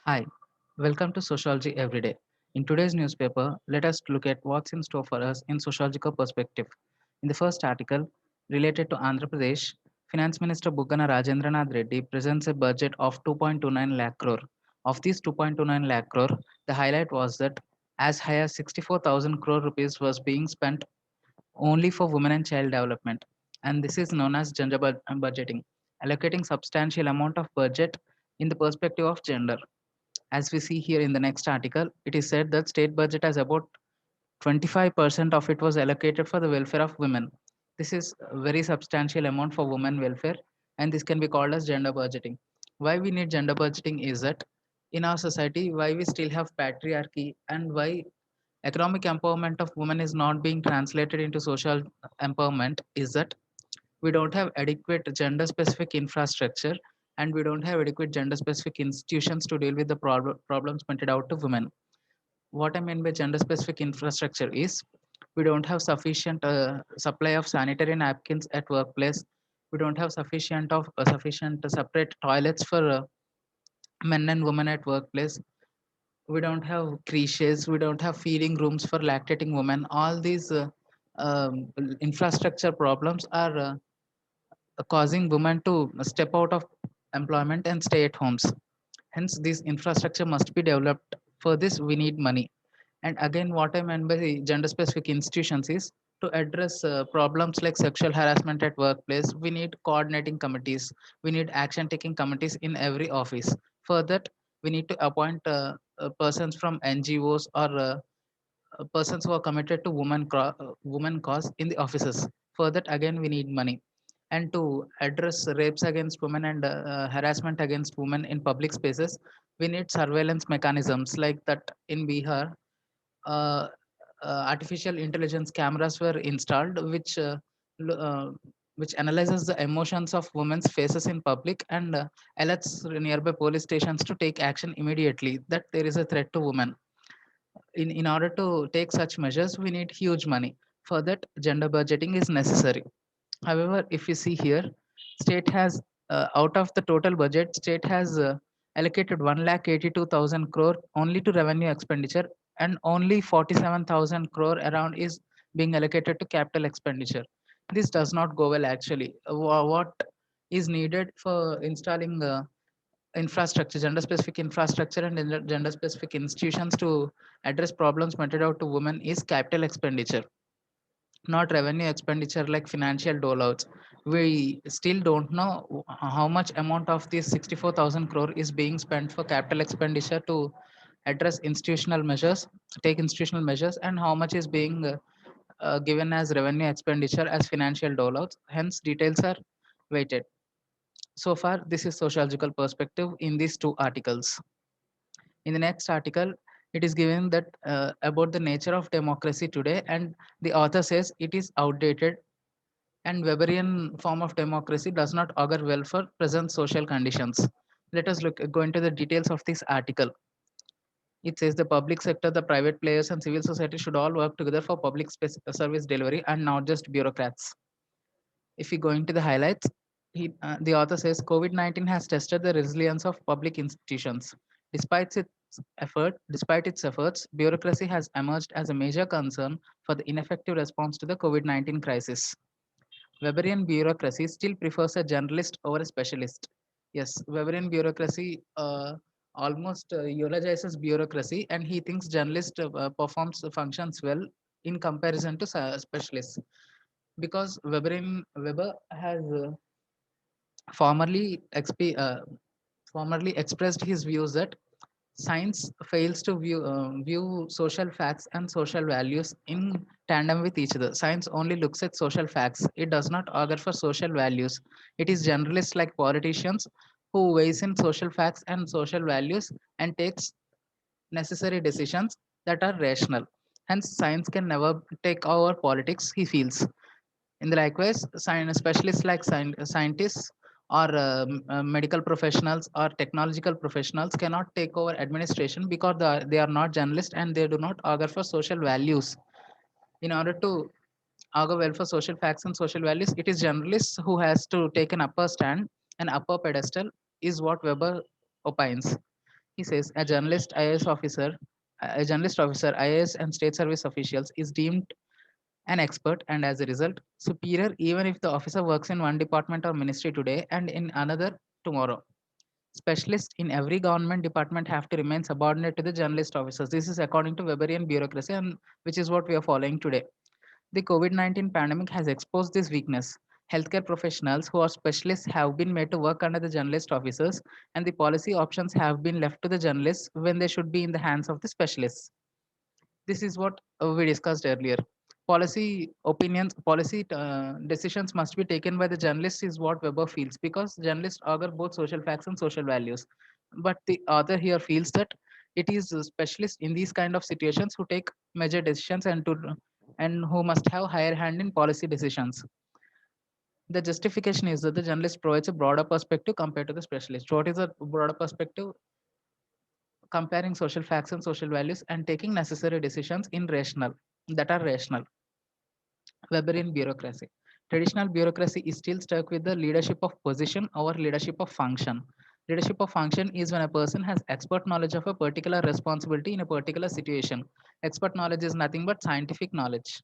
Hi, welcome to Sociology Everyday. In today's newspaper, let us look at what's in store for us in sociological perspective. In the first article, related to Andhra Pradesh, Finance Minister Buggana Rajendranath Reddy presents a budget of 2.29 lakh crore. Of these 2.29 lakh crore, the highlight was that as high as 64,000 crore rupees was being spent only for women and child development, and this is known as gender budgeting, allocating substantial amount of budget in the perspective of gender. As we see here in the next article, it is said that state budget has about 25% of it was allocated for the welfare of women. This is a very substantial amount for women welfare, and this can be called as gender budgeting. Why we need gender budgeting is that in our society, why we still have patriarchy and why economic empowerment of women is not being translated into social empowerment is that we don't have adequate gender specific infrastructure and we don't have adequate gender specific institutions to deal with the problems pointed out to women. What I mean by gender specific infrastructure is we don't have sufficient supply of sanitary napkins at workplace. We don't have sufficient separate toilets for men and women at workplace. We don't have creches. We don't have feeding rooms for lactating women. All these infrastructure problems are causing women to step out of employment and stay at homes. Hence, this infrastructure must be developed. For this, we need money. And again, what I meant by the gender-specific institutions is to address problems like sexual harassment at workplace. We need coordinating committees. We need action-taking committees in every office. For that, we need to appoint persons from NGOs or persons who are committed to woman cause in the offices. For that, again, we need money. And to address rapes against women and harassment against women in public spaces, we need surveillance mechanisms like that in Bihar. uh, Artificial intelligence cameras were installed, l- uh, which analyzes the emotions of women's faces in public and alerts nearby police stations to take action immediately that there is a threat to women. In order to take such measures, we need huge money. For that, gender budgeting is necessary. However, if you see here, state has out of the total budget, state has allocated 1,82,000 crore only to revenue expenditure, and only 47,000 crore around is being allocated to capital expenditure. This does not go well actually. What is needed for installing infrastructure, gender specific infrastructure, and gender specific institutions to address problems meted out to women is capital expenditure, not revenue expenditure like financial dolouts. We still don't know how much amount of this 64,000 crore is being spent for capital expenditure to address institutional measures, take institutional measures, and how much is being given as revenue expenditure as financial dolouts. Hence, details are weighted. So far, this is sociological perspective in these two articles. In the next article, it is given that about the nature of democracy today, and the author says it is outdated and Weberian form of democracy does not augur well for present social conditions. Let us go into the details of this article. It says the public sector, the private players, and civil society should all work together for public service delivery and not just bureaucrats. If we go into the highlights, the author says COVID-19 has tested the resilience of public institutions. Despite its efforts, bureaucracy has emerged as a major concern for the ineffective response to the COVID-19 crisis. Weberian bureaucracy still prefers a generalist over a specialist. Yes, Weberian bureaucracy almost eulogizes bureaucracy, and he thinks journalist performs functions well in comparison to specialists, because Weber has formerly formerly expressed his views that science fails to view social facts and social values in tandem with each other. Science only looks at social facts. It does not augur for social values. It is generalists like politicians who weighs in social facts and social values and takes necessary decisions that are rational. Hence, science can never take over politics, he feels. In the likewise, specialists like scientists or medical professionals or technological professionals cannot take over administration because they are not journalists and they do not augur for social values. In order to augur well for social facts and social values, it is journalists who has to take an upper stand, an upper pedestal is what Weber opines. He says a journalist IAS officer, a journalist officer, IAS and state service officials is deemed an expert and as a result superior even if the officer works in one department or ministry today and in another tomorrow. Specialists in every government department have to remain subordinate to the journalist officers. This is according to Weberian bureaucracy, and which is what we are following today. The COVID 19 pandemic has exposed this weakness. Healthcare professionals who are specialists have been made to work under the journalist officers, and the policy options have been left to the journalists when they should be in the hands of the specialists. This is what we discussed earlier. Policy opinions, policy decisions must be taken by the journalists, is what Weber feels, because journalists augur both social facts and social values. But the author here feels that it is specialists in these kind of situations who take major decisions and who must have higher hand in policy decisions. The justification is that the journalist provides a broader perspective compared to the specialist. What is a broader perspective? Comparing social facts and social values and taking necessary decisions in rational that are rational. Weberian bureaucracy. Traditional bureaucracy is still stuck with the leadership of position over leadership of function. Leadership of function is when a person has expert knowledge of a particular responsibility in a particular situation. Expert knowledge is nothing but scientific knowledge,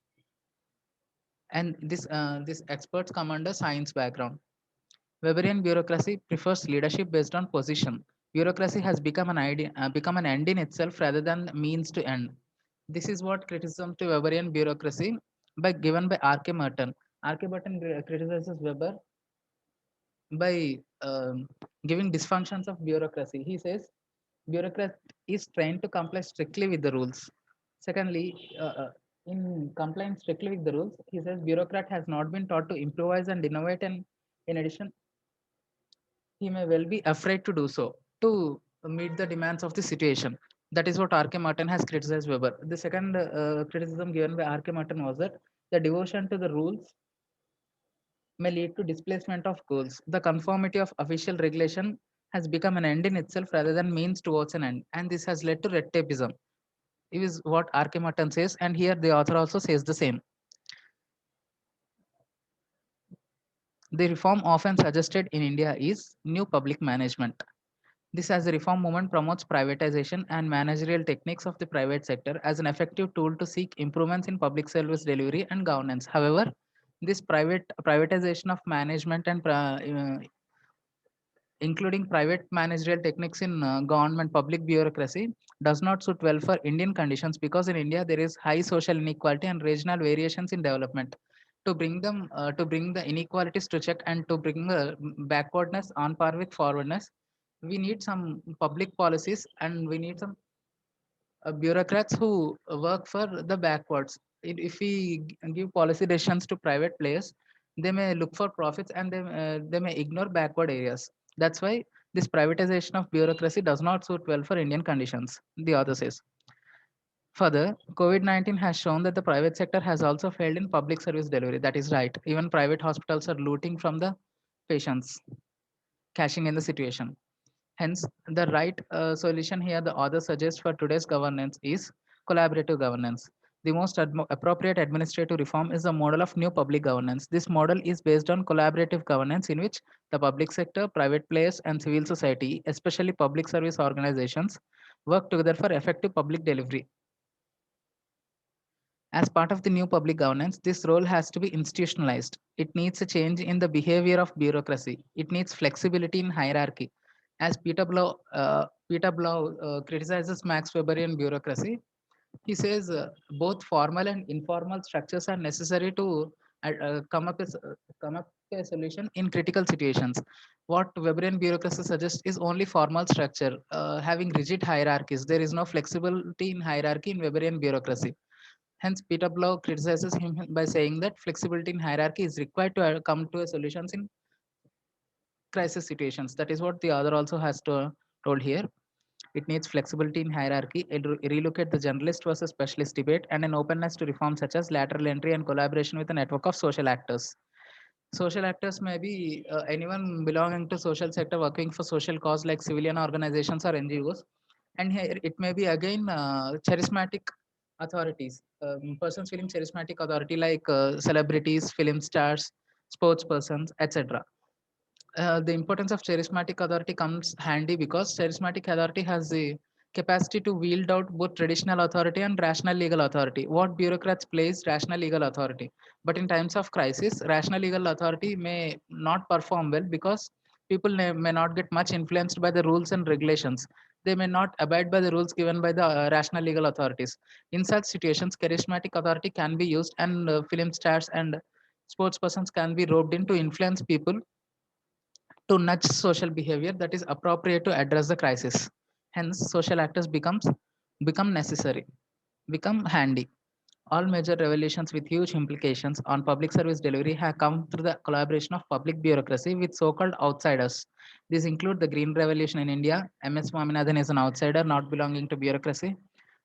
and this experts come under science background. Weberian bureaucracy prefers leadership based on position. Bureaucracy has become an end in itself rather than means to end. This is what criticism to Weberian bureaucracy given by R.K. Merton. R.K. Merton criticizes Weber by giving dysfunctions of bureaucracy. He says bureaucrat is trained to comply strictly with the rules. Secondly, in complying strictly with the rules, he says bureaucrat has not been taught to improvise and innovate, and in addition, he may well be afraid to do so to meet the demands of the situation. That is what R.K. Martin has criticized Weber. The second criticism given by R.K. Martin was that the devotion to the rules may lead to displacement of goals. The conformity of official regulation has become an end in itself rather than means towards an end, and this has led to red tapeism. It is what R.K. Martin says, and here the author also says the same. The reform often suggested in India is new public management. This as a reform movement promotes privatization and managerial techniques of the private sector as an effective tool to seek improvements in public service delivery and governance. However, this privatization of management and including private managerial techniques in government public bureaucracy does not suit well for Indian conditions, because in India there is high social inequality and regional variations in development. To bring the inequalities to check and to bring backwardness on par with forwardness, we need some public policies and we need some bureaucrats who work for the backwards. If we give policy decisions to private players, they may look for profits and they may ignore backward areas. That's why this privatization of bureaucracy does not suit well for Indian conditions, the author says. Further, COVID 19 has shown that the private sector has also failed in public service delivery. That is right. Even private hospitals are looting from the patients, cashing in the situation. Hence, the right solution here the author suggests for today's governance is collaborative governance. The most appropriate administrative reform is the model of new public governance. This model is based on collaborative governance in which the public sector, private players, and civil society, especially public service organizations, work together for effective public delivery. As part of the new public governance, this role has to be institutionalized. It needs a change in the behavior of bureaucracy. It needs flexibility in hierarchy. As Peter Blau criticizes Max Weberian bureaucracy, he says both formal and informal structures are necessary to come up with a solution in critical situations. What Weberian bureaucracy suggests is only formal structure, having rigid hierarchies. There is no flexibility in hierarchy in Weberian bureaucracy. Hence, Peter Blau criticizes him by saying that flexibility in hierarchy is required to come to a solutions in crisis situations. That is what the author also has told here. It needs flexibility in hierarchy, relocate the generalist versus specialist debate, and an openness to reform such as lateral entry and collaboration with a network of social actors. Social actors may be anyone belonging to social sector working for social cause like civilian organizations or NGOs. And here it may be again charismatic authorities, persons feeling charismatic authority like celebrities, film stars, sports persons, etc. The importance of charismatic authority comes handy because charismatic authority has the capacity to wield out both traditional authority and rational legal authority. What bureaucrats play is rational legal authority. But in times of crisis, rational legal authority may not perform well because people may not get much influenced by the rules and regulations. They may not abide by the rules given by the rational legal authorities. In such situations, charismatic authority can be used, and film stars and sports persons can be roped in to influence people to nudge social behavior that is appropriate to address the crisis. Hence, social actors become necessary, become handy. All major revolutions with huge implications on public service delivery have come through the collaboration of public bureaucracy with so-called outsiders. These include the Green Revolution in India. MS Swaminathan is an outsider not belonging to bureaucracy.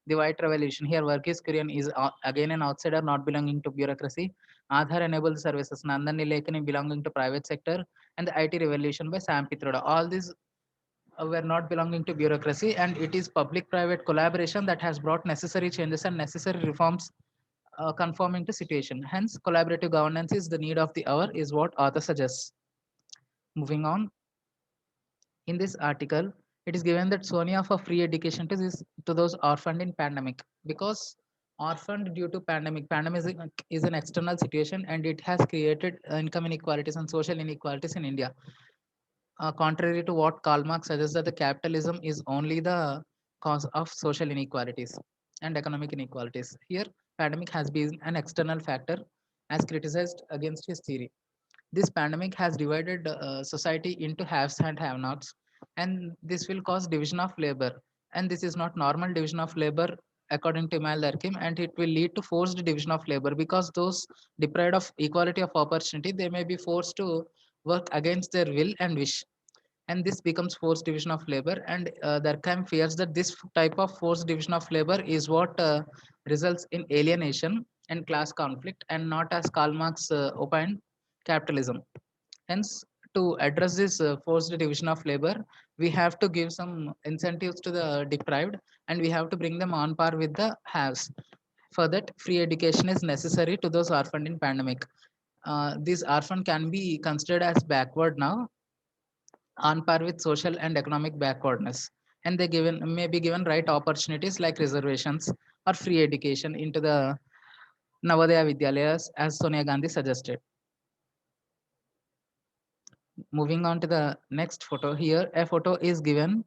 The White Revolution here, Verghese Kurian is again an outsider not belonging to bureaucracy. Aadhaar enabled services, Nandan Nilekani belonging to private sector, and the IT revolution by Sam Pitroda. All these were not belonging to bureaucracy, and it is public-private collaboration that has brought necessary changes and necessary reforms conforming to situation. Hence, collaborative governance is the need of the hour, is what author suggests. Moving on, in this article, it is given that Sonia for free education to those orphaned in pandemic because orphaned due to pandemic is an external situation and it has created income inequalities and social inequalities in India. Contrary to what Karl Marx suggests that the capitalism is only the cause of social inequalities and economic inequalities. Here, pandemic has been an external factor as criticized against his theory. This pandemic has divided society into haves and have-nots, and this will cause division of labor. And this is not normal division of labor according to Emile Durkheim, and it will lead to forced division of labor because those deprived of equality of opportunity, they may be forced to work against their will and wish, and this becomes forced division of labor. And Durkheim fears that this type of forced division of labor is what results in alienation and class conflict, and not as Karl Marx opined, capitalism. Hence, to address this forced division of labor, we have to give some incentives to the deprived, and we have to bring them on par with the haves. For that, free education is necessary to those orphaned in pandemic. These orphan can be considered as backward now, on par with social and economic backwardness, and they given may be given right opportunities like reservations or free education into the Navodaya Vidyalayas as Sonia Gandhi suggested. Moving on to the next photo, here a photo is given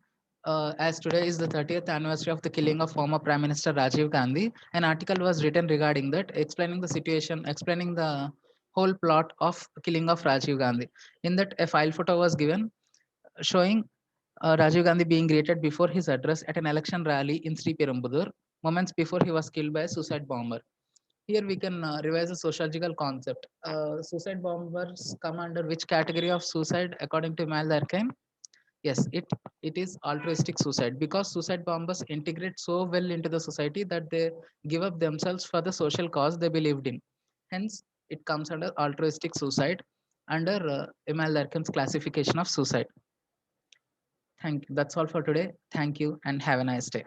as today is the 30th anniversary of the killing of former Prime Minister Rajiv Gandhi. An article was written regarding that, explaining the situation, explaining the whole plot of killing of Rajiv Gandhi. In that, a file photo was given showing Rajiv Gandhi being greeted before his address at an election rally in Sri Perumbudur, moments before he was killed by a suicide bomber. Here we can revise a sociological concept. Suicide bombers come under which category of suicide according to Mal Durkheim? Yes, it is altruistic suicide because suicide bombers integrate so well into the society that they give up themselves for the social cause they believed in. Hence, it comes under altruistic suicide under Emile Durkheim's classification of suicide. Thank you. That's all for today. Thank you and have a nice day.